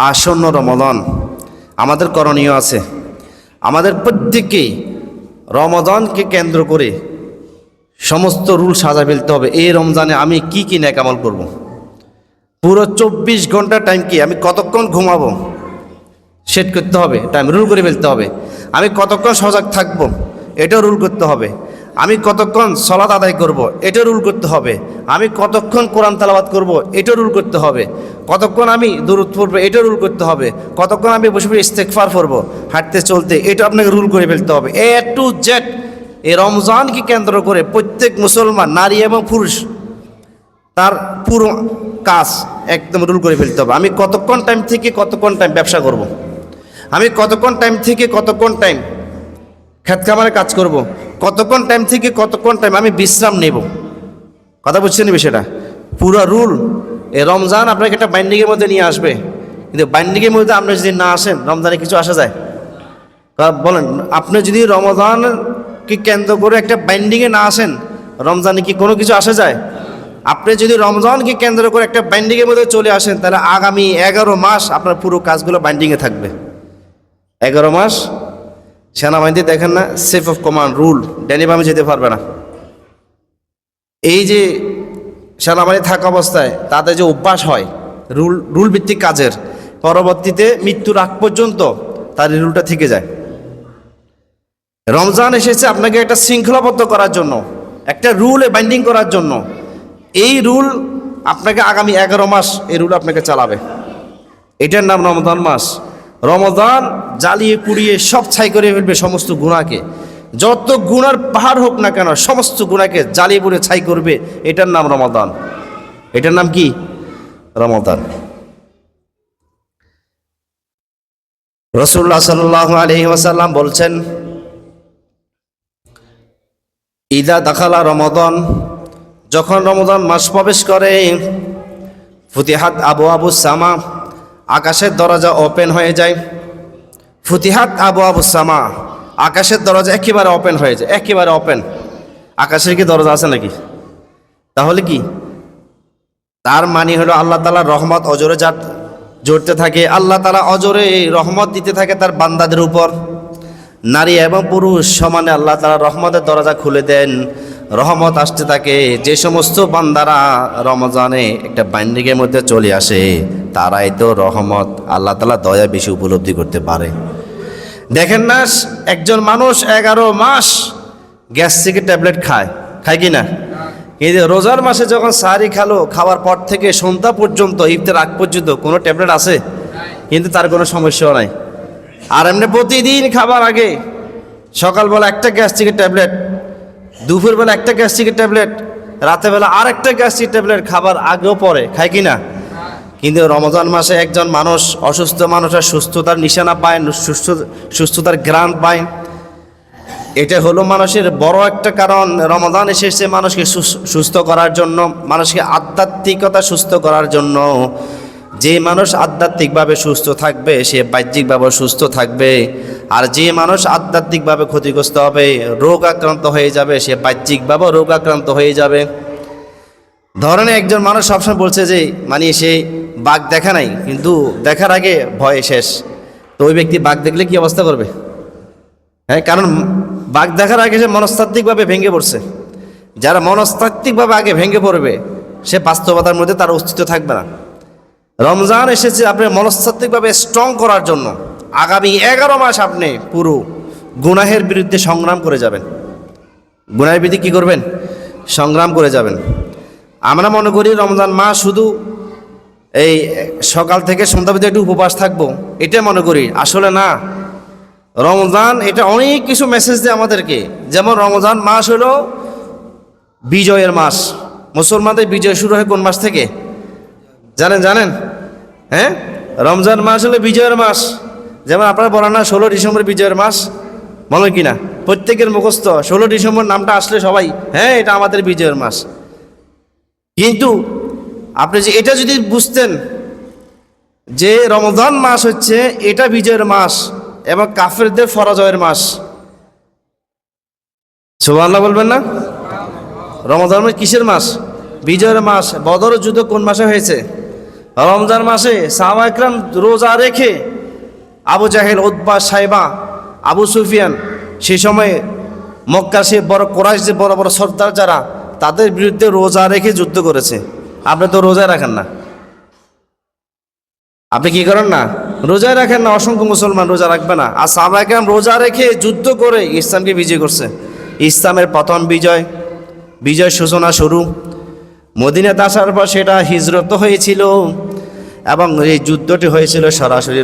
আসন্ন রমাদান, আমাদের করণীয় আছে। আমাদের প্রত্যেককেই রমাদানকে কেন্দ্র করে সমস্ত রুল সাজা ফেলতে হবে। এই রমজানে আমি কি কি নেক আমল করব, পুরো 24 ঘন্টা টাইম কি, আমি কতক্ষণ ঘুমাবো সেট করতে হবে, টাইম রুল করে ফেলতে হবে। আমি কতক্ষণ সজাগ থাকবো এটাও রুল করতে হবে। আমি কতক্ষণ সালাত আদায় করব এটা রুল করতে হবে। আমি কতক্ষণ কোরআন তেলাওয়াত করব এটা রুল করতে হবে। কতক্ষণ আমি দুরূদ পড়ব এটা রুল করতে হবে। কতক্ষণ আমি বসে বসে ইস্তেগফার করব, হাঁটতে চলতে, এটা আপনাকে রুল করে ফেলতে হবে। এ টু জেড এই রমজানকে কেন্দ্র করে প্রত্যেক মুসলমান, নারী এবং পুরুষ, তার পুরো কাজ একদম রুল করে ফেলতে হবে। আমি কতক্ষণ টাইম থেকে কতক্ষণ টাইম ব্যবসা করব, আমি কতক্ষণ টাইম থেকে কতক্ষণ টাইম খেত খামারে কাজ করব, কতক্ষণ টাইম থেকে কতক্ষণ টাইম আমি বিশ্রাম নেব। কথা বুঝছেন বিষয়টা? পুরো রুল এই রমজান আপনাকে একটা বাইন্ডিংয়ের মধ্যে নিয়ে আসবে। কিন্তু বাইন্ডিংয়ের মধ্যে আপনি যদি না আসেন, রমজানে কিছু আসা যায়? বলেন, আপনি যদি রমজানকে কেন্দ্র করে একটা বাইন্ডিংয়ে না আসেন, রমজানে কি কোনো কিছু আসা যায়? আপনি যদি রমজানকে কেন্দ্র করে একটা বাইন্ডিংয়ের মধ্যে চলে আসেন, তাহলে আগামী 11 মাস আপনার পুরো কাজগুলো বাইন্ডিংয়ে থাকবে। 11 মাস সেনাবাহিনীতে দেখেন না, safe of command rule, Danny বামে যেতে পারবে না। এই যে সেনাবাহিনী থাকা অবস্থায় তাদের যে অভ্যাস হয় রুল ভিত্তিক কাজের, পরবর্তীতে মৃত্যুর আগ পর্যন্ত তার এই রুলটা থেকে যায়। রমজান এসেছে আপনাকে একটা শৃঙ্খলাবদ্ধ করার জন্য, একটা রুলে বাইন্ডিং করার জন্য। এই রুল আপনাকে আগামী 11 মাস এই রুল আপনাকে চালাবে। এটার নাম রমজান মাস। রমজান জ্বালিয়ে পুড়িয়ে সব ছাই করে ফেলবে সমস্ত গুনাহকে। যত গুনার পাহাড় হোক না কেন, সমস্ত গুনাহকে জ্বালিয়ে পুড়ে ছাই করবে। এটার নাম রমাদান। এটার নাম কি? রমাদান। রাসূলুল্লাহ সাল্লাল্লাহু আলাইহি ওয়াসাল্লাম বলছেন, ইদা দাখালা রমাদান, যখন রমাদান মাস প্রবেশ করে, ফুতিহাত আবওয়াবুস সামা, আকাশের দরজা ওপেন হয়ে যায়। ফুতিহাত আবওয়াবুস সামা, আকাশের দরজা একেবারে ওপেন হয়ে যায়, একেবারে ওপেন। আকাশের কি দরজা আছে নাকি? তাহলে কি তার মানে হলো আল্লাহ তাআলার রহমত অজরে জড়তে থাকে। আল্লাহ তাআলা অজরে রহমত দিতে থাকে তার বান্দাদের উপর। নারী এবং পুরুষ সমানে আল্লাহ তাআলা রহমতের দরজা খুলে দেন, রহমত আসতে থাকে। যে সমস্ত বান্দারা রমজানে একটা বাইন্ডিংয়ের মধ্যে চলে আসে, তারাই তো রহমত, আল্লাহ তাআলা দয়া বেশি উপলব্ধি করতে পারে। দেখেন না, একজন মানুষ 11 মাস গ্যাস্ট্রিকের ট্যাবলেট খায় কি না? কিন্তু রোজার মাসে যখন সাহারি খালো, খাওয়ার পর থেকে সন্ধ্যা পর্যন্ত, ইফতার আগ পর্যন্ত কোনো ট্যাবলেট আছে, কিন্তু তার কোনো সমস্যাও নাই। আর এমনি প্রতিদিন খাবার আগে সকালবেলা একটা গ্যাস্ট্রিকের ট্যাবলেট, দুপুরবেলা একটা গ্যাস্ট্রিকের ট্যাবলেট, রাতেরবেলা আর একটা গ্যাস্ট্রিক ট্যাবলেট খাবার আগেও পরে খায় কি না? কিন্তু রমজান মাসে একজন মানুষ, অসুস্থ মানুষের সুস্থতার নিশানা পায়, সুস্থতার গ্রান্ট পায়। এটা হলো মানুষের বড় একটা কারণ। রমজান এসেছে মানুষকে সুস্থ করার জন্য, মানুষকে আধ্যাত্মিকতা সুস্থ করার জন্য। যে মানুষ আধ্যাত্মিকভাবে সুস্থ থাকবে সে বাহ্যিকভাবে সুস্থ থাকবে, আর যে মানুষ আধ্যাত্মিকভাবে ক্ষতিগ্রস্ত হবে, রোগ আক্রান্ত হয়ে যাবে, সে বাহ্যিকভাবে রোগ আক্রান্ত হয়ে যাবে। ধরেন একজন মানুষ সবসময় বলছে যে মানে সে বাঘ দেখা নাই, কিন্তু দেখার আগে ভয় শেষ, তো ওই ব্যক্তি বাঘ দেখলে কি অবস্থা করবে? হ্যাঁ, কারণ বাঘ দেখার আগে সে মনস্তাত্ত্বিকভাবে ভেঙে পড়ছে। যারা মনস্তাত্ত্বিকভাবে আগে ভেঙে পড়বে, সে বাস্তবতার মধ্যে তার অস্তিত্ব থাকবে না। রমজান এসেছে আপনার মনস্তাত্ত্বিকভাবে স্ট্রং করার জন্য। আগামী 11 মাস আপনি পুরো গুনাহের বিরুদ্ধে সংগ্রাম করে যাবেন। গুনাহের বিরুদ্ধে কী করবেন? সংগ্রাম করে যাবেন। আমরা মনে করি রমজান মাস শুধু এই সকাল থেকে সন্ধ্যা পর্যন্ত একটু উপবাস থাকবো, এটা মনে করি। আসলে না, রমজান এটা অনেক কিছু মেসেজ দেয় আমাদেরকে। যেমন রমজান মাস হলো বিজয়ের মাস। মুসলমানদের বিজয় শুরু হয় কোন মাস থেকে জানেন? হ্যাঁ, রমজান মাস হলো বিজয়ের মাস। যেমন আপনারা বলেন না 16 ডিসেম্বর বিজয়ের মাস, বলেন কি না? প্রত্যেকের মুখস্থ 16 ডিসেম্বর নামটা আসলে সবাই হ্যাঁ এটা আমাদের বিজয়ের মাস। কিন্তু আপনি যে এটা যদি বুঝতেন যে রমজান মাস হচ্ছে এটা বিজয়ের মাস এবং কাফেরদের পরাজয়ের মাস, সুবহানাল্লাহ বলবেন না? রমজান মাস কিসের মাস? বিজয়ের মাস। বদর যুদ্ধ কোন মাসে হয়েছে? রমজান মাসে সাহাবা একরাম রোজা রেখে আবু জাহেল, উতবা, সাইবা, আবু সুফিয়ান, সেই সময় মক্কার সে বড় কোরাইশ যে বড় বড় সর্দার যারা, তাদের বিরুদ্ধে রোজা রেখে যুদ্ধ করেছে। আপনি তো রোজায় রাখেন না, আপনি কি করেন না? রোজায় রাখেন না। অসংখ্য মুসলমান রোজা রাখবে না। আর সাহাবা একরাম রোজা রেখে যুদ্ধ করে ইসলামকে বিজয় করছে। ইসলামের প্রথম বিজয় সূচনা শুরু মদিনাতে আসার পর, সেটা হিজরত হয়েছিল এবং এই যুদ্ধটি হয়েছিল সরাসরি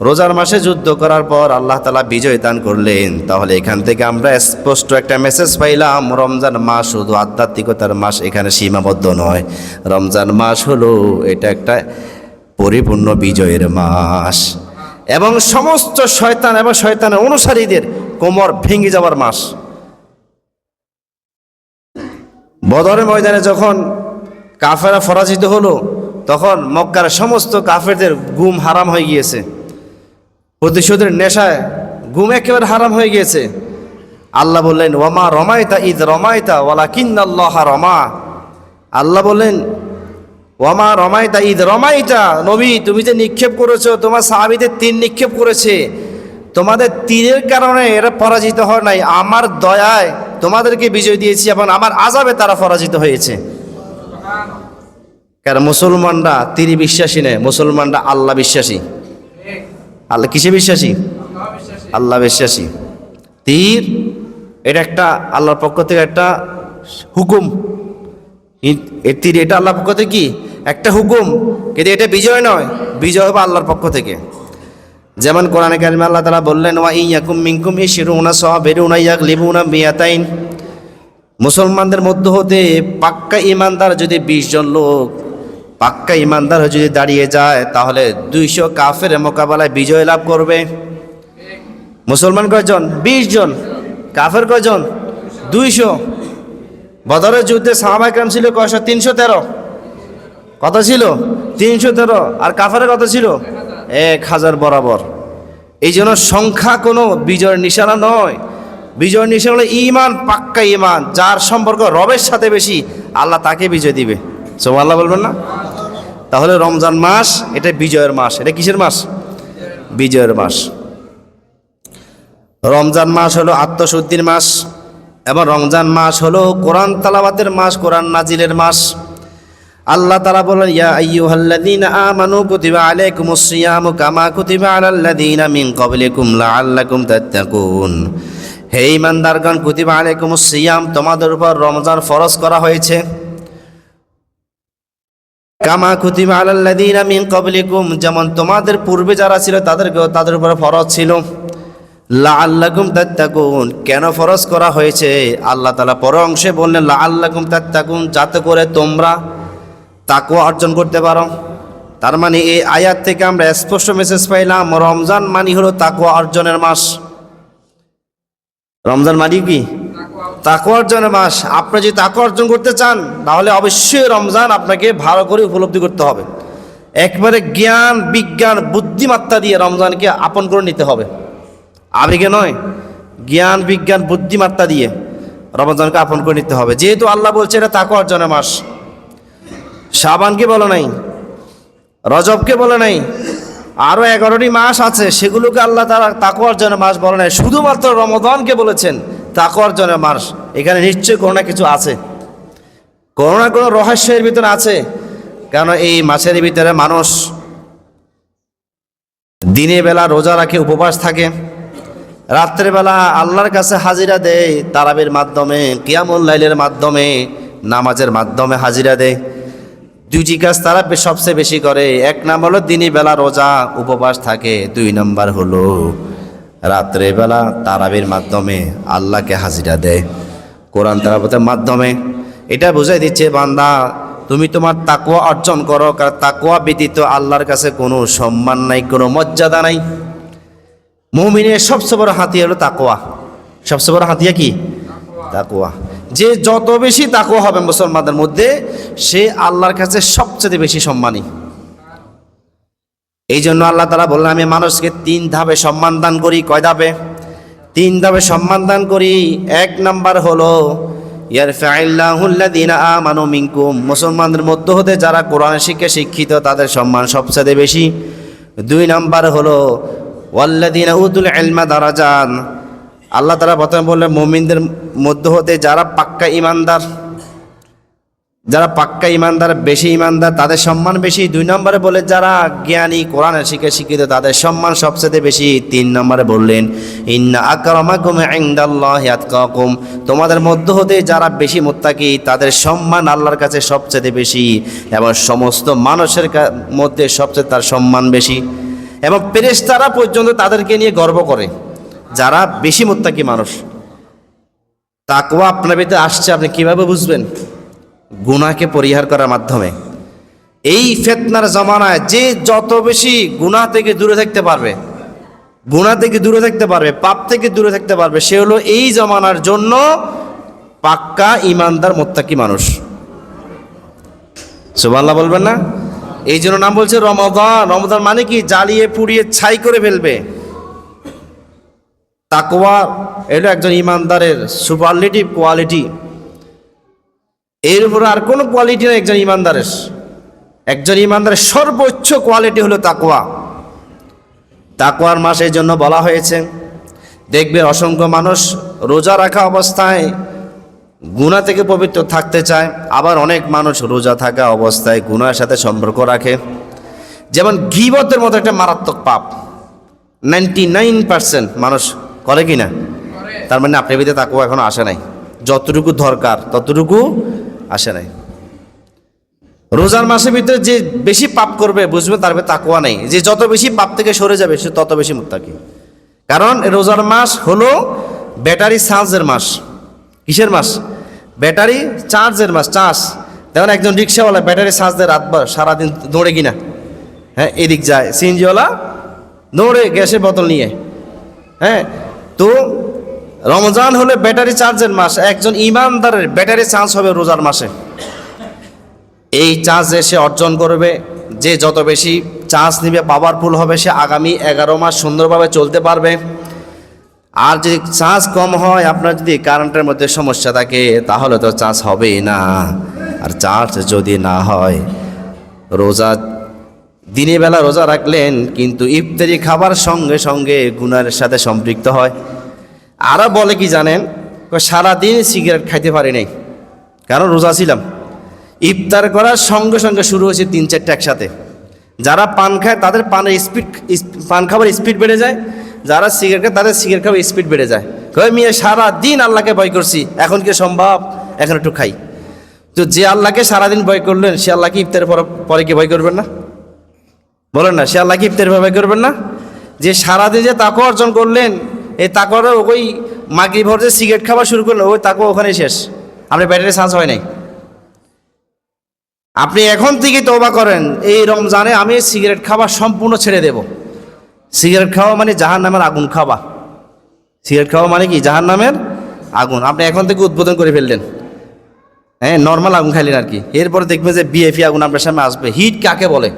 রোজার মাসে যুদ্ধ করার পর আল্লাহ তাআলা বিজয় দান করলেন। তাহলে এখান থেকে আমরা স্পষ্ট একটা মেসেজ পাইলাম, রমজান মাস শুধু আধ্যাত্মিকতার মাস এখানে সীমাবদ্ধ নয়। রমজান মাস হলো এটা একটা পরিপূর্ণ বিজয়ের মাস এবং সমস্ত শয়তান এবং শয়তানের অনুসারীদের কোমর ভেঙে যাওয়ার মাস। বদরের ময়দানে যখন কাফেররা পরাজিত হলো, তখন মক্কার সমস্ত কাফেরদের ঘুম হারাম হয়ে গিয়েছে। প্রতিশোধের নেশায় ঘুম একেবারে হারাম হয়ে গিয়েছে। আল্লাহ বললেন, ওয়ামা রমাইতা ইদ রমাইতা ওয়ালাকিন্নাল্লাহ রমা। আল্লাহ বললেন, ওয়ামা রমাইতা ইদ রমাইতা, নবী তুমি যে নিক্ষেপ করেছো, তোমার সাহাবীদের তীর নিক্ষেপ করেছে, তোমাদের তীরের কারণে এরা পরাজিত হয় নাই, আমার দয়ায় তোমাদেরকে বিজয় দিয়েছি এবং আমার আযাবে তারা পরাজিত হয়েছে। কারণ মুসলমানরা তীর বিশ্বাসী নেই, মুসলমানরা আল্লাহ বিশ্বাসী। আল্লাহ কিসে বিশ্বাসী? আল্লাহ বিশ্বাসী। তীর এটা একটা আল্লাহর পক্ষ থেকে একটা হুকুম। এই তীর এটা আল্লাহর পক্ষ থেকে কি একটা হুকুম, কিন্তু এটা বিজয় নয়, বিজয় হবে আল্লাহর পক্ষ থেকে। যেমন কোরআনে কারিমে আল্লাহ তাআলা বললেন, ওয়া ইয়াকুম মিনকুম ইশরুনা সাবিরুনা ইয়াগলিবুনা মিয়াতাইন। মুসলমানদের মধ্য হতে পাক্কা ঈমানদার যদি 20 জন লোক পাক্কা ঈমানদার হয়ে যদি দাঁড়িয়ে যায়, তাহলে 200 কাফের মোকাবেলায় বিজয় লাভ করবে। মুসলমান কয়জন? 20 জন। কাফের কয়জন? 200। বদরের যুদ্ধে সাহাবা একরাম ছিল কয়শো? 313। কত ছিল? 313। আর কাফের কত ছিল? 1000 বরাবর। এই জন্য সংখ্যা কোনো বিজয়ের নিশানা নয়। বিজয়ের নিশানা হলো ঈমান, পাক্কা ঈমান। যার সম্পর্ক রবের সাথে বেশি, আল্লাহ তাকে বিজয় দিবে। সুবহানাল্লাহ বলবেন না? তাহলে রমজান মাস এটা বিজয়ের মাস। এটা কিসের মাস? বিজয়ের মাস। রমজান মাস হলো আত্মশুদ্ধির মাস এবং রমজান মাস হলো কোরআন তেলাওয়াতের মাস, কোরআন নাজিলের মাস। আল্লাহ তাআলা বলেন, ইয়া আইয়ুহাল্লাযীনা আমানু কুতিবা আলাইকুমুস সিয়ামু কামা কুতিবা আলাল্লাযীনা মিন ক্বাবলিকুম লাআল্লাকুম তাত্তাকুন। হে ঈমানদারগণ, কুতিবা আলাইকুমুস সিয়াম, তোমাদের উপর রমজান ফরজ করা হয়েছে। কামা কুতিবা আলাল্লাযীনা মিন ক্বাবলিকুম, যেমন তোমাদের পূর্বে যারা ছিল তাদের উপর ফরজ ছিল। লাআল্লাকুম তাত্তাকুন, কেন ফরজ করা হয়েছে? আল্লাহ তাআলা পর অংশে বললেন, লাআল্লাকুম তাত্তাকুন, যাতে করে তোমরা তাকওয়া অর্জন করতে পারো। তার মানে এই আয়াত থেকে আমরা স্পষ্ট মেসেজ পাইলাম, রমজান মানে হলো তাকওয়া অর্জনের মাস। রমজান মানে কি? তাকওয়া অর্জনের মাস। আপনি যদি তাকওয়া অর্জন করতে চান, তাহলে অবশ্যই রমজান আপনাকে ভালো করে উপলব্ধি করতে হবে। একবারে জ্ঞান, বিজ্ঞান, বুদ্ধিমত্তা দিয়ে রমজানকে আপন করে নিতে হবে। আবেগে নয়, জ্ঞান, বিজ্ঞান, বুদ্ধিমত্তা দিয়ে রমজানকে আপন করে নিতে হবে। যেহেতু আল্লাহ বলছে এটা তাকওয়া অর্জনের মাস। শাবানকে বলে নাই, রজবকে বলে নাই, আরও 11টি মাস আছে, সেগুলোকে আল্লাহ তাআলা তাকওয়া অর্জনের মাস বলে নাই। শুধুমাত্র রমজানকে বলেছেন তাকওয়া অর্জনের মাস। এখানে নিশ্চয়ই কোনো না কিছু আছে, কোনো না কোনো রহস্যের ভিতরে আছে। কারণ এই মাসের ভিতরে মানুষ দিনের বেলা রোজা রাখে, উপবাস থাকে, রাত্রেবেলা আল্লাহর কাছে হাজিরা দেয় তারাবির মাধ্যমে, কিয়ামুল লাইলের মাধ্যমে, নামাজের মাধ্যমে হাজিরা দেয়। 2টি কাজ তারা সবচেয়ে বেশি করে। 1 নম্বর হলো দিনের বেলা রোজা উপবাস থাকে, 2 নম্বর হলো রাত্রেবেলা তারাবির মাধ্যমে আল্লাহকে হাজিরা দেয় কোরআন তেলাওয়াতের মাধ্যমে। এটা বোঝাই দিচ্ছে, বান্দা তুমি তোমার তাকওয়া অর্জন করো, কারণ তাকওয়া ব্যতীত আল্লাহর কাছে কোনো সম্মান নাই, কোনো মর্যাদা নাই। মুমিনের সবচেয়ে বড় হাতিয়ার হলো তাকওয়া। সবচেয়ে বড় হাতিয়ার কি? তাকওয়া। যে যত বেশি তাকওয়া হবে মুসলমানদের মধ্যে, সে আল্লাহর কাছে সবচেয়ে বেশি সম্মানী। এই জন্য আল্লাহ তাআলা বললেন, আমি মানুষকে 3 ধাপে সম্মান দান করি। কয় ধাপে? 3 ধাপে সম্মান দান করি। 1 নাম্বার হলো ইয়ারফাইল্লাহুল্লাযীনা আমানু মিনকুম, মুসলমানদের মধ্য হতে যারা কোরআন শিক্ষা শিক্ষিত তাদের সম্মান সবচেয়ে বেশি। 2 নাম্বার হলো ওয়াল্লাযীনা উতুল ইলমা দারাজাত, আল্লাহ তাআলা প্রথমে বললেন মুমিনদের মধ্য হতে যারা পাক্কা ইমানদার বেশি ইমানদার তাদের সম্মান বেশি। 2 নম্বরে বলে যারা জ্ঞানী কোরআনের শিক্ষা শিক্ষিত তাদের সম্মান সবচেয়ে বেশি। 3 নম্বরে বললেন ইন্না আকরামাকুম ইনদাল্লাহি আতকাকুম, তোমাদের মধ্য হতে যারা বেশি মুত্তাকি তাদের সম্মান আল্লাহর কাছে সবচেয়ে বেশি এবং সমস্ত মানুষের মধ্যে সবচেয়ে তার সম্মান বেশি, এবং ফেরেশতারা পর্যন্ত তাদেরকে নিয়ে গর্ব করে যারা বেশি মুত্তাকি মানুষ। তাকওয়া আপনার ভিতরে আসছে, আপনি কিভাবে বুঝবেন? গুনাহকে পরিহার করার মাধ্যমে। এই ফিতনার জামানায় যে যত বেশি গুনাহ থেকে দূরে থাকতে পারবে, পাপ থেকে দূরে থাকতে পারবে, সে হলো এই জামানার জন্য পাক্কা ইমানদার মুত্তাকি মানুষ। সুবহানাল্লাহ বলবেন না? এই জন্য নাম বলছে রমাদান। রমাদান মানে কি? জ্বালিয়ে পুড়িয়ে ছাই করে ফেলবে। তাকওয়া এটা একজন ইমানদারের সুপারলেটিভ কোয়ালিটি, এর উপর আর কোনো কোয়ালিটি নেই। একজন ইমানদারের সর্বোচ্চ কোয়ালিটি হলো তাকওয়া। তাকওয়ার মাস এই জন্য বলা হয়েছে। দেখবে অসংখ্য মানুষ রোজা রাখা অবস্থায় গুনাহ থেকে পবিত্র থাকতে চায়, আবার অনেক মানুষ রোজা থাকা অবস্থায় গুনাহের সাথে সম্পর্ক রাখে। যেমন গীবতের মতো একটা মারাত্মক পাপ 99% মানুষ করে কি না? তার মানে আপনার ভিতরে তাকওয়া এখনো আসে নাই, যতটুকু দরকার ততটুকু আসে নাই। রোজার মাসের ভিতরে যে বেশি পাপ করবে বুঝবে তার ভিতরে তাকওয়া নেই। যে যত বেশি পাপ থেকে সরে যাবে সে তত বেশি মুত্তাকি। কারণ রোজার মাস হলো ব্যাটারি চার্জের মাস। কিসের মাস? ব্যাটারি চার্জের মাস। দেখুন একজন রিক্সাওয়ালা ব্যাটারি চার্জ দেয় রাতভর, সারাদিন দৌড়ে কিনা, হ্যাঁ, এদিক যায়। সিএনজিওয়ালা দৌড়ে গ্যাসের বোতল নিয়ে, হ্যাঁ। তো রমজান হলে ব্যাটারি চার্জের মাস। একজন ইমানদারের ব্যাটারি চার্জ হবে রোজার মাসে। এই চার্জ সে অর্জন করবে, যে যত বেশি চার্জ নিবে পাওয়ারফুল হবে, সে আগামী 11 মাস সুন্দরভাবে চলতে পারবে। আর যদি চার্জ কম হয়, আপনার যদি কারেন্টের মধ্যে সমস্যা থাকে, তাহলে তো চার্জ হবেই না। আর চার্জ যদি না হয়, রোজা দিনের বেলা রোজা রাখলেন কিন্তু ইফতারি খাবার সঙ্গে সঙ্গে গুনাহের সাথে সম্পৃক্ত হয়। আরও বলে কি জানেন? সারাদিন সিগারেট খাইতে পারি নাই, কারণ রোজা ছিলাম। ইফতার করার সঙ্গে সঙ্গে শুরু হয়েছে 3-4টা একসাথে। যারা পান খায় তাদের পান খাবার স্পিড বেড়ে যায়, যারা সিগারেট খায় তাদের সিগারেট খাবার স্পিড বেড়ে যায়। কই মিয়া সারাদিন আল্লাহকে ভয় করছি, এখন কি সম্ভব? এখন একটু খাই। তো যে আল্লাহকে সারাদিন ভয় করলেন, সে আল্লাহকে ইফতারের পরে কি ভয় করবেন না? বলেন না, সে আল্লাহকে ইফতারের ভয় করবেন না? যে সারাদিন যে তাকওয়া অর্জন করলেন, এই তাকওয়াটা ওই মাগরিব ভোর যে সিগারেট খাওয়া শুরু করলেন, ওই তাকওয়া ওখানেই শেষ। আপনার ব্যাটারি চার্জ হয় নাই। আপনি এখন থেকে তওবা করেন, এই রমজানে আমি সিগারেট খাওয়া সম্পূর্ণ ছেড়ে দেব। সিগারেট খাওয়া মানে জাহান্নামের আগুন খাওয়া। সিগারেট খাওয়া মানে কি? জাহান্নামের আগুন। আপনি এখন থেকে উদ্বোধন করে ফেললেন, হ্যাঁ, নর্মাল আগুন খাইলেন আর কি। এরপরে দেখবেন যে বিএফি আগুন আপনার সামনে আসবে। হিট কাকে বলে?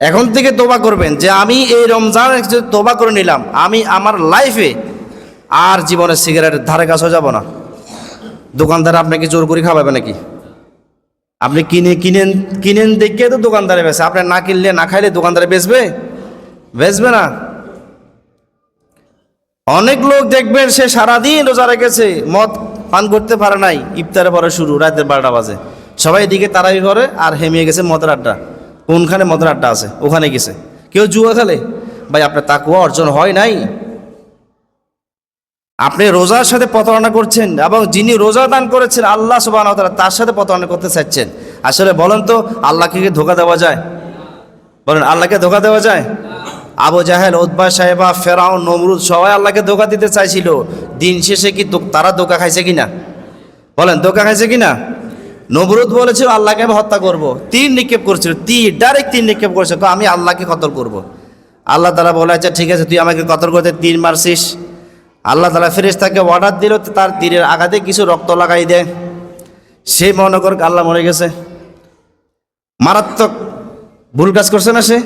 এখন থেকে তওবা করবেন যে আমি এই রমজান তওবা করে নিলাম, আমি আমার লাইফে আর জীবনে সিগারেটের ধারে কাছেও যাব না। দোকানদার আপনাকে জোর করে খাওয়াবে নাকি? আপনি কিনেন দেখে তো দোকানদারে বেচে। আপনি না কিনলে না খাইলে দোকানদারে বেচবে না। অনেক লোক দেখবেন সে সারাদিন রোজা রেখেছে, মদ পান করতে পারে নাই, ইফতারের পরে শুরু, রাতের 12টা বাজে। সবাই এদিকে তারাবি করে আর হেমিয়ে গেছে মদের আড্ডা। কোনখানে মদের আড্ডা আছে ওখানে গেছে। কেউ জুয়া খেলে। ভাই, আপনার তাকওয়া অর্জন হয় নাই। আপনি রোজার সাথে প্রতারণা করছেন, এবং যিনি রোজা দান করেছেন আল্লাহ সুবহানাহু ওয়া তাআলা, তার সাথে প্রতারণা করতে চাচ্ছেন। আসলে বলেন তো, আল্লাহকে কি ধোঁকা দেওয়া যায়? বলেন, আল্লাহকে ধোঁকা দেওয়া যায়? আবু জাহেল, উতবা, সাহেবা, ফেরাউন, নমরুদ সবাই আল্লাহকে ধোঁকা দিতে চাইছিল। দিন শেষে কি তারা ধোঁকা খাইছে কিনা? বলেন, ধোঁকা খাইছে কিনা? নমরুদ বলেছিল আল্লাহকে আমি হত্যা করব, তীর নিক্ষেপ করছিল, ডাইরেক্ট তীর নিক্ষেপ করেছে, আমি আল্লাহকে কতল করব। আল্লাহ তাআলা বলে, আচ্ছা ঠিক আছে, তুই আমাকে কতল করতে তীর মারছিস। আল্লাহ তাআলা ফেরেশতাকে অর্ডার দিল, তার তীরের আঘাতে কিছু রক্ত লাগাই দেয়। সে মনে কর আল্লাহ মরে গেছে। মারাত্মক ভুল কাজ করছে না সে?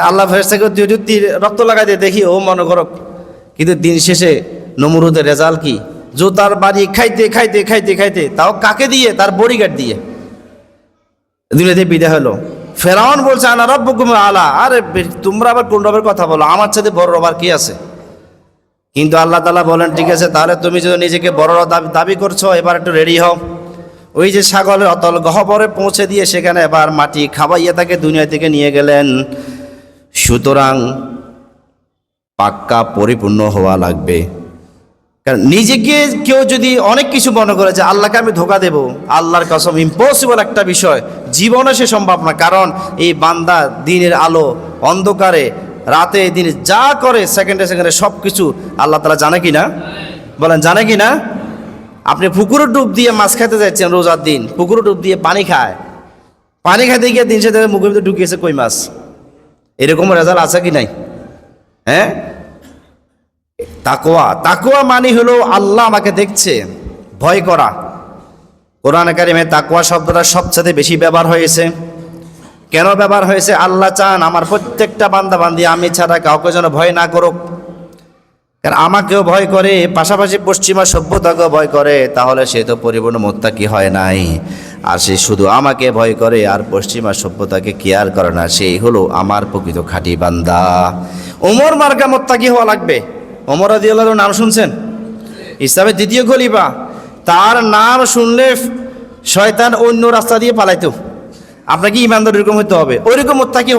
আল্লাহ ফেরেশতাকে তীর রক্ত লাগাই দেয়, দেখি ও মনে করো। কিন্তু দিন শেষে নমরুদের রেজাল্ট কি? জুতার বাড়ি খাইতে খাইতে খাইতে খাইতে, তাও কাকে দিয়ে? তার বডিগার্ড দিয়ে দুনিয়াতে বিদায় হলো। ফেরাউন বলছে আনা রব্বুকুম আলা, আরে তোমরা আবার কোন রবের কথা বলো? আমার সাথে বড় রব আর কি আছে? কিন্তু আল্লাহ তাআলা বলেন ঠিক আছে, তাহলে তুমি যদি নিজেকে বড় দাবি করছো, এবার একটু রেডি হও। ওই যে সাগরের অতল গহ্বরে পৌঁছে দিয়ে সেখানে এবার মাটি খাওয়াইয়া তাকে দুনিয়া থেকে নিয়ে গেলেন। সুতরাং পাক্কা পরিপূর্ণ হওয়া লাগবে। কারণ নিজেকে কেউ যদি অনেক কিছু মনে করে যে আল্লাহকে আমি ধোকা দেব, আল্লাহর কসম ইম্পসিবল একটা বিষয়, জীবনে সে সম্ভব না। কারণ এই বান্দা দিনের আলো অন্ধকারে রাতে দিনে যা করে সেকেন্ডে সেকেন্ডে সব কিছু আল্লাহ তাআলা জানে কি না? বলেন জানে কি না? আপনি পুকুরে ডুব দিয়ে মাছ খাইতে যাচ্ছেন রোজার দিন, পুকুরে ডুব দিয়ে পানি খায়, পানি খাইতে গিয়ে দিন সাথে মুখের ভিতরে ঢুকিয়েছে কই মাছ। এরকম রেজাল্ট আছে কি নাই? হ্যাঁ, তাকওয়া, তাকওয়া মানে হলো আল্লাহ আমাকে দেখছে, ভয় করা। কোরআনে কারিমে তাকওয়া শব্দটা সবচেয়ে বেশি ব্যবহার হয়েছে। কেন ব্যবহার হয়েছে? আল্লাহ চান আমার প্রত্যেকটা বান্দা বান্দি আমি ছাড়া কাউকে যেন ভয় না করুক। কারণ আমাকেও ভয় করে, পাশাপাশি পশ্চিমা সভ্যতাকেও ভয় করে, তাহলে সে তো পরিপূর্ণ মুত্তাকি হয় নাই। আর সে শুধু আমাকে ভয় করে আর পশ্চিমা সভ্যতাকে কেয়ার করে না, সেই হলো আমার প্রকৃত খাঁটি বান্দা। ওমর মার্কা মুত্তাকি হওয়া লাগবে। ওমর রাদিয়াল্লাহু আনহু নাম শুনছেন? ইসলামের দ্বিতীয় খলিফা। তার নাম শুনলে শয়তান অন্য রাস্তা দিয়ে পালাইতো। আপনাকে ইমানদার এরকম হতে হবে, ওইরকম মুত্তাকি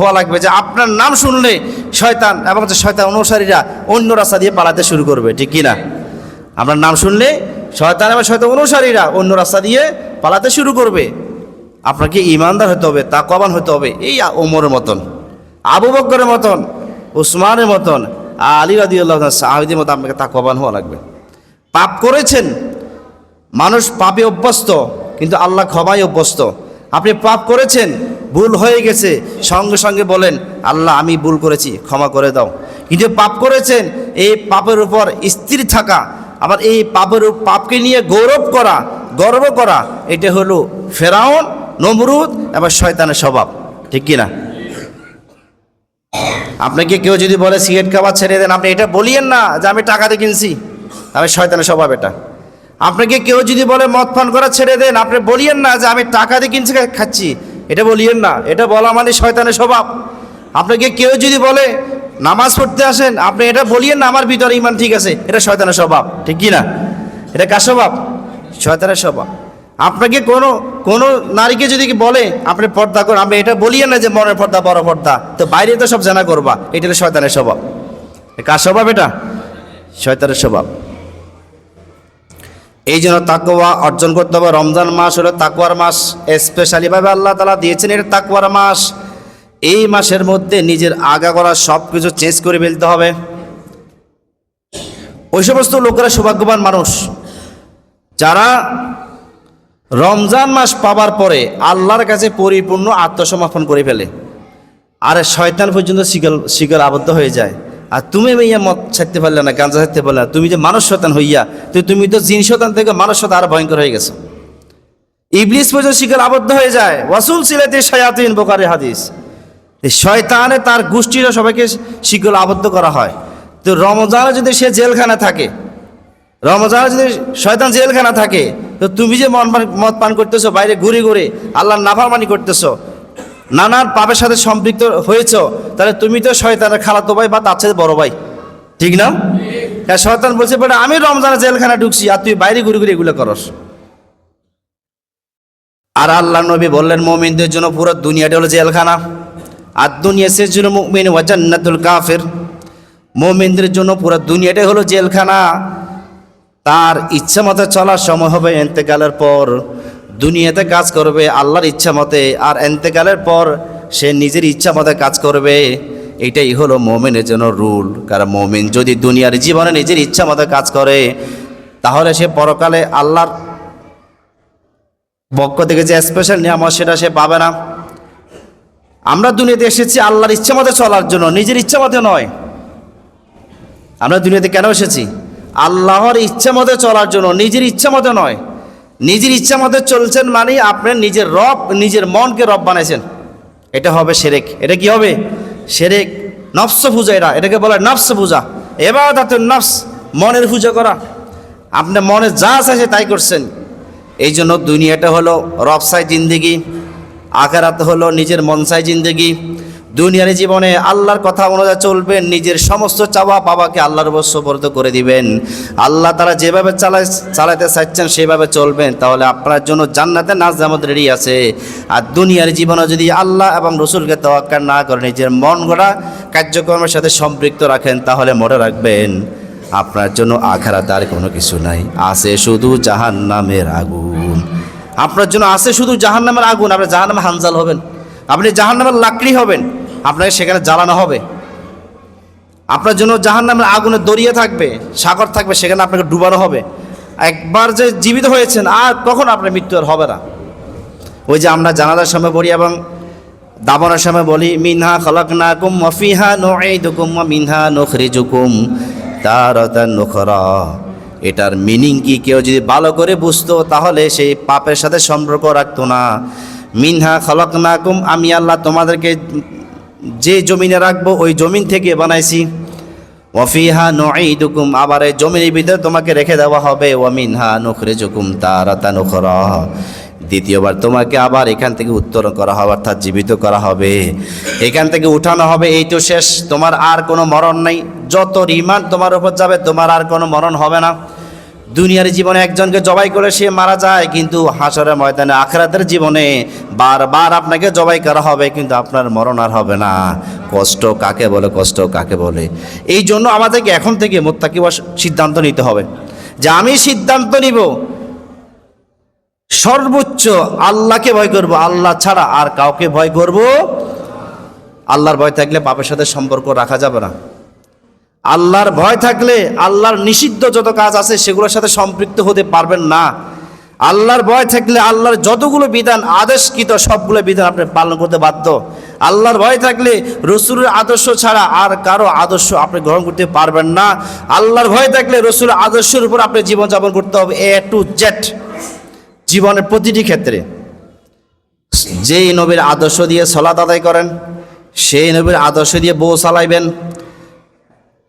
হওয়া লাগবে যে আপনার নাম শুনলে শয়তান এবং শয়তান অনুসারীরা অন্য রাস্তা দিয়ে পালাতে শুরু করবে, ঠিক কি না? আপনার নাম শুনলে শয়তান এবং শয়তান অনুসারীরা অন্য রাস্তা দিয়ে পালাতে শুরু করবে। আপনাকে ইমানদার হতে হবে, তাকওয়াবান হতে হবে। এই ওমরের মতন, আবু বকরের মতন, উসমানের মতন, আলী রাদিয়াল্লাহু আনহু সাহাবীদের মতো আপনাকে তাকওয়াবান হওয়া লাগবে। পাপ করেছেন, মানুষ পাপে অভ্যস্ত, কিন্তু আল্লাহ ক্ষমায় অভ্যস্ত। আপনি পাপ করেছেন, ভুল হয়ে গেছে, সঙ্গে সঙ্গে বলেন আল্লাহ আমি ভুল করেছি, ক্ষমা করে দাও। কিন্তু পাপ করেছেন, এই পাপের উপর স্থির থাকা, আবার এই পাপকে নিয়ে গর্ব করা, এটা হলো ফেরাউন, নমরুদ এবং শয়তানের স্বভাব, ঠিক কি না? আপনাকে কেউ যদি বলে সিগারেট খাওয়া ছেড়ে দেন, আপনি এটা বলিয়েন না যে আমি টাকাতে কিনছি, আমি শয়তানের স্বভাব এটা। আপনাকে কেউ যদি বলে মদ পান করা ছেড়ে দেন, আপনি বলিয়েন না যে আমি টাকা দিয়ে কিনছি খাচ্ছি, এটা বলিয়েন না, এটা বলা মানে শয়তানের স্বভাব। আপনাকে কেউ যদি বলে নামাজ পড়তে আসেন, আপনি এটা বলিয়েন না আমার ভিতরে ইমান ঠিক আছে, এটা শয়তানের স্বভাব, ঠিক কি না? এটা কার স্বভাব? শয়তানের স্বভাব। আপনাকে কোনো নারীকে যদি বলে আপনি পর্দা করুন, আপনি এটা বলিয়েন না যে মনের পর্দা বড় পর্দা, তো বাইরে তো সব জানা করবা, এটা হলো শয়তানের স্বভাব। কার স্বভাব? এটা শয়তানের স্বভাব। এই জন্য তাকওয়া অর্জন করতে হবে। রমজান মাস হলো তাকওয়ার মাস, স্পেশালিভাবে আল্লাহ তাআলা দিয়েছেন এটা তাকওয়ার মাস। এই মাসের মধ্যে নিজের আগাগোড়া সব কিছু চেঞ্জ করে ফেলতে হবে। ওই সমস্ত লোকেরা সৌভাগ্যবান মানুষ যারা রমজান মাস পাবার পরে আল্লাহর কাছে পরিপূর্ণ আত্মসমর্পণ করে ফেলে, আর শয়তান পর্যন্ত শিকল আবদ্ধ হয়ে যায়। আর তুমি মেয়ে মদ ছাড়তে পারলে না, গাঁজা ছাড়তে পারলে না, তুমি যে মানুষ শয়তান হইয়া, তুমি তো জিন শয়তান থেকে মানুষ শয়তান আরো ভয়ঙ্কর হয়ে গেছো। ইবলিস পর্যন্ত শিকল আবদ্ধ হয়ে যায়। ওয়াসুল সিলাতে শায়াতিন, বুখারী হাদিস। শয়তানে তার গোষ্ঠীরা সবাইকে শিকল আবদ্ধ করা হয়। তো রমজানে যদি সে জেলখানা থাকে, রমজানে যদি শয়তান জেলখানা থাকে, তো তুমি যে মদ পান করতেছো, বাইরে ঘুরে ঘুরে আল্লাহর নাফরমানি করতেছো, নানান পাপের সাথে সম্পৃক্ত হয়েছ, তাহলে তুমি তো শয়তানের খালাতো ভাই বা তার সাথে বড় ভাই, ঠিক না? শয়তান বলছে বেটা আমি রমজানে জেলখানা ঢুকছি আর তুই বাইরে ঘুরে ঘুরে এগুলো করস। আর আল্লাহ নবী বললেন মুমিনদের জন্য পুরো দুনিয়াটা হলো জেলখানা, আর দুনিয়া সিজনুল মুমিন ওয়া জান্নাতুল কাফির। মুমিনদের জন্য পুরো দুনিয়াটাই হলো জেলখানা। তার ইচ্ছা মতো চলার সময় হবে ইন্তেকালের পর, দুনিয়াতে কাজ করবে আল্লাহর ইচ্ছা মতে, আর ইন্তেকালের পর সে নিজের ইচ্ছা মতে কাজ করবে। এটাই হলো মুমিনের জন্য রুল। কারণ মুমিন যদি দুনিয়ার জীবনে নিজের ইচ্ছা মতো কাজ করে, তাহলে সে পরকালে আল্লাহর পক্ষ থেকে যে স্পেশাল নিয়ামত সেটা সে পাবে না। আমরা দুনিয়াতে এসেছি আল্লাহর ইচ্ছা মতো চলার জন্য, নিজের ইচ্ছা মতো নয়। আমরা দুনিয়াতে কেন এসেছি? আল্লাহর ইচ্ছা মতো চলার জন্য, নিজের ইচ্ছা মতো নয়। নিজের ইচ্ছা মতো চলছেন মানে আপনি নিজের রব, নিজের মনকে রব বানাইছেন, এটা হবে শিরক। এটা কি হবে? শিরক। নফস পূজা, এটাকে বলে নফস পূজা, ইবাদাতুন নফস, মনের পূজা করা। আপনার মনে যা আছে তাই করছেন। এই জন্য দুনিয়াটা হলো রবসাই জিন্দেগি, আখিরাত হলো নিজের মনসাই জিন্দেগি। দুনিয়ার জীবনে আল্লাহর কথা অনুযায়ী চলবেন, নিজের সমস্ত চাওয়া পাওয়াকে আল্লাহর উপর সুপর্দ করে দিবেন। আল্লাহ তারা যেভাবে চালাতে চাচ্ছেন সেভাবে চলবেন, তাহলে আপনার জন্য জান্নাতে নাজামত রেডি আছে। আর দুনিয়ার জীবনে যদি আল্লাহ এবং রসুলকে তোয়াক্কা না করে নিজের মন গড়া কার্যক্রমের সাথে সম্পৃক্ত রাখেন, তাহলে মনে রাখবেন আপনার জন্য আখিরাতে আর কোনো কিছু নাই, আছে শুধু জাহান্নামের আগুন। আপনার জন্য আছে শুধু জাহান্নামের আগুন। আপনি জাহান্নামে হানজাল হবেন, আপনি জাহান্নামের লাকড়ি হবেন, আপনাকে সেখানে জ্বালানো হবে। আপনার জন্য জাহান্নামের আগুনে দরিয়া থাকবে, সাগর থাকবে, সেখানে আপনাকে ডুবানো হবে। একবার যে জীবিত হয়েছেন আর কখন আপনার মৃত্যু আর হবে না। ওই যে আমরা জানাজার সময় বলি এবং দাফনের সময় বলি, মিনহা খলাকনাকুম ওয়া ফিহা নুঈদুকুম ওয়া মিনহা নুখরিজুকুম তারাতান উখরা। এটার মিনিং কি কেউ যদি ভালো করে বুঝতো তাহলে সেই পাপের সাথে সম্পর্ক রাখতো না। মিনহা খলাকনাকুম, আমি আল্লাহ তোমাদেরকে যে জমিনে রাখবো ওই জমিন থেকে বানাইছি। ওয়া ফিহা নুঈদুকুম, আবার এই জমিনের ভিতরে তোমাকে রেখে দেওয়া হবে। ওয়া মিনহা নুখরিজুকুম তারাতান উখরা, দ্বিতীয়বার তোমাকে আবার এখান থেকে উত্তোলন করা হবে, অর্থাৎ জীবিত করা হবে, এখান থেকে উঠানো হবে। এই তো শেষ, তোমার আর কোনো মরণ নেই। যত ঈমান তোমার উপর যাবে তোমার আর কোনো মরণ হবে না। দুনিয়ার জীবনে একজনকে জবাই করে সে মারা যায়, কিন্তু হাসরের ময়দানে আখিরাতের জীবনে বারবার আপনাকে জবাই করা হবে, কিন্তু আপনার মরণ আর হবে না। কষ্ট কাকে বলে, কষ্ট কাকে বলে। এই জন্য আমাদেরকে এখন থেকে মুত্তাকি সিদ্ধান্ত নিতে হবে যে আমি সিদ্ধান্ত নিব সর্বোচ্চ আল্লাহকে ভয় করব, আল্লাহ ছাড়া আর কাউকে ভয় করব। আল্লাহর ভয় থাকলে পাপের সাথে সম্পর্ক রাখা যাবে না। আল্লাহর ভয় থাকলে আল্লাহর নিষিদ্ধ যত কাজ আছে সেগুলোর সাথে সম্পৃক্ত হতে পারবেন না। আল্লাহর ভয় থাকলে আল্লাহর যতগুলো বিধান আদেশকৃত সবগুলো বিধান আপনি পালন করতে বাধ্য। আল্লাহর ভয় থাকলে রসুলের আদর্শ ছাড়া আর কারো আদর্শ আপনি গ্রহণ করতে পারবেন না। আল্লাহর ভয় থাকলে রসুলের আদর্শের উপর আপনি জীবনযাপন করতে হবে, এ টু জেড, জীবনের প্রতিটি ক্ষেত্রে। যেই নবীর আদর্শ দিয়ে সালাত আদায় করেন, সেই নবীর আদর্শ দিয়ে বউ চালাইবেন,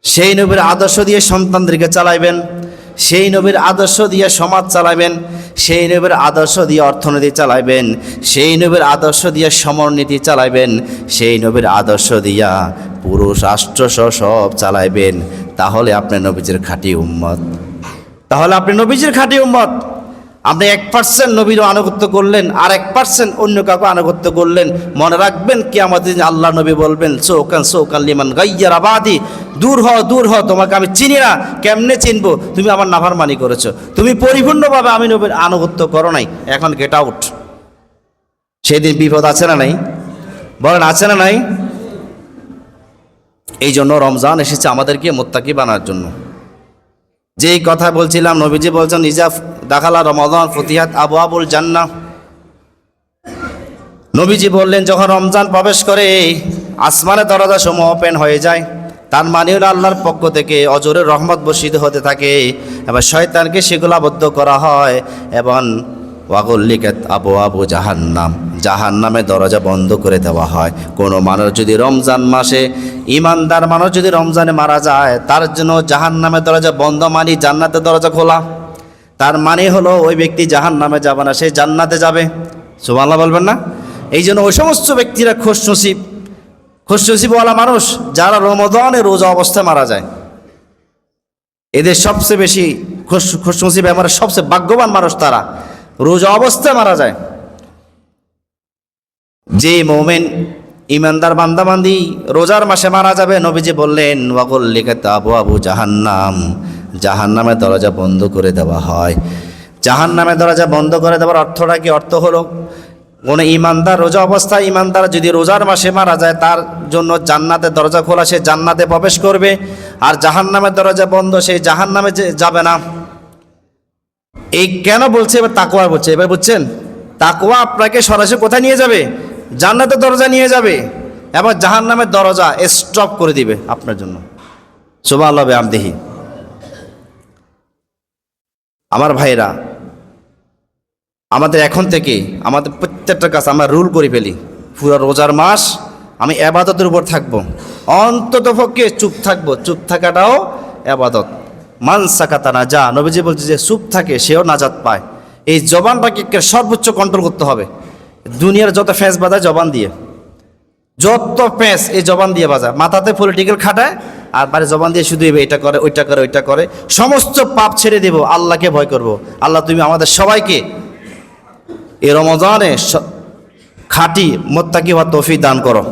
সেই নবীর আদর্শ দিয়ে সন্তানদেরকে চালাইবেন, সেই নবীর আদর্শ দিয়ে সমাজ চালাবেন, সেই নবীর আদর্শ দিয়ে অর্থনীতি চালাইবেন, সেই নবীর আদর্শ দিয়ে সমরনীতি চালাইবেন, সেই নবীর আদর্শ দিয়া পুরো রাষ্ট্র সব চালাইবেন। তাহলে আপনি নবীজির খাঁটি উম্মত, তাহলে আপনি নবীজির খাঁটি উম্মত। আপনি 1% নবীর আনুগত্য করলেন আর 1% অন্য কাউকে আনুগত্য করলেন, মনে রাখবেন কি আমাদের আল্লাহ নবী বলবেন, সৌকান লিমান গাইয়ার আবাদি, দূর হ, তোমাকে আমি চিনি না, কেমনে চিনবো? তুমি আমার নাফরমানি করেছো, তুমি পরিপূর্ণভাবে আমি নবীর আনুগত্য করো নাই, এখন গেট আউট। সেদিন বিপদ আছে না নাই? বলেন আছে না নাই? এই জন্য রমজান এসেছে আমাদেরকে মুত্তাকি বানার জন্য। যেই কথা বলছিলাম, নবীজি বলছেন ইজা দাখালা রমাদান ফুতিহাত আবওয়াবুল জান্নাহ। নবীজি বললেন যখন রমজান প্রবেশ করে আসমানের দরজা সমূহ ওপেন হয়ে যায়, তার মানে হলো আল্লাহর পক্ষ থেকে অজরের রহমত বর্ষিত হতে থাকে এবং শয়তানকে সেগুলো আবদ্ধ করা হয় এবং ওয়াগুল্লিকাত আবওয়াবু জাহান্নাম, জাহান্নামের দরজা বন্ধ করে দেওয়া হয়। কোনো মানুষ যদি রমজান মাসে, ইমানদার মানুষ যদি রমজানে মারা যায়, তার জন্য জাহান্নামের দরজা বন্ধ, মানে জান্নাতের দরজা খোলা। তার মানে হলো ওই ব্যক্তি জাহান্নামে যাবে না, সে জান্নাতে যাবে। সুবহানাল্লাহ বলবেন না? এই জন্য ওই সমস্ত ব্যক্তিরা খুশনসিবওয়ালা মানুষ যারা রমজানে রোজা অবস্থায় মারা যায়, এদের সবচেয়ে বেশি খুশনসিব, আমার সবচেয়ে ভাগ্যবান মানুষ তারা রোজা অবস্থায় মারা যায়। যে মোমেন ইমানদার বান্দাবান্দি রোজার মাসে মারা যাবে, নবীজি বললেন ওয়াগুল্লিকাত আবওয়াবু জাহান্নাম, জাহান্নামের দরজা বন্ধ করে দেওয়া হয়। জাহান্নামের দরজা বন্ধ করে দেওয়ার অর্থটা কি? অর্থ হলো কোনো ইমানদার রোজা অবস্থায়, ইমানদার যদি রোজার মাসে মারা যায়, তার জন্য জান্নাতের দরজা খোলা, সে জান্নাতে প্রবেশ করবে। আর জাহান্নামের দরজা বন্ধ, সে জাহান্নামে যাবে না। এই কেন বলছে? এবার তাকওয়া বলছে। এবার বুঝছেন, তাকওয়া আপনাকে সরাসরি কোথায় নিয়ে যাবে? জান্নাতের দরজা নিয়ে যাবে এবং জাহান্নামের দরজা স্টপ করে দিবে আপনার জন্য। সুবহানাল্লাহ বিহামদিহি। আমার ভাইরা, আমাদের এখন থেকে আমাদের প্রত্যেকটা কাজ আমরা রুল করে ফেলি। পুরো রোজার মাস আমি ইবাদতের উপর থাকবো, অন্ততপক্ষে চুপ থাকবো, চুপ থাকাটাও ইবাদত। মান সাকাতা না যা, নবীজি বলছে যে চুপ থাকে সেও নাজাত পায়। এই জবানটাকে সর্বোচ্চ কন্ট্রোল করতে হবে। দুনিয়ার যত ফ্যাঁস বাজায় জবান দিয়ে, যত প্যাঁচ এই জবান দিয়ে বাজায়, মাথাতে পলিটিক্যাল খাটায় আর বাড়ি জবান দিয়ে শুধু এটা করে ওইটা করে ওইটা করে। সমস্ত পাপ ছেড়ে দেব, আল্লাহকে ভয় করব। আল্লাহ তুমি আমাদের সবাইকে এই রমজানে খাঁটি মুত্তাকি হওয়ার তৌফিক দান করো।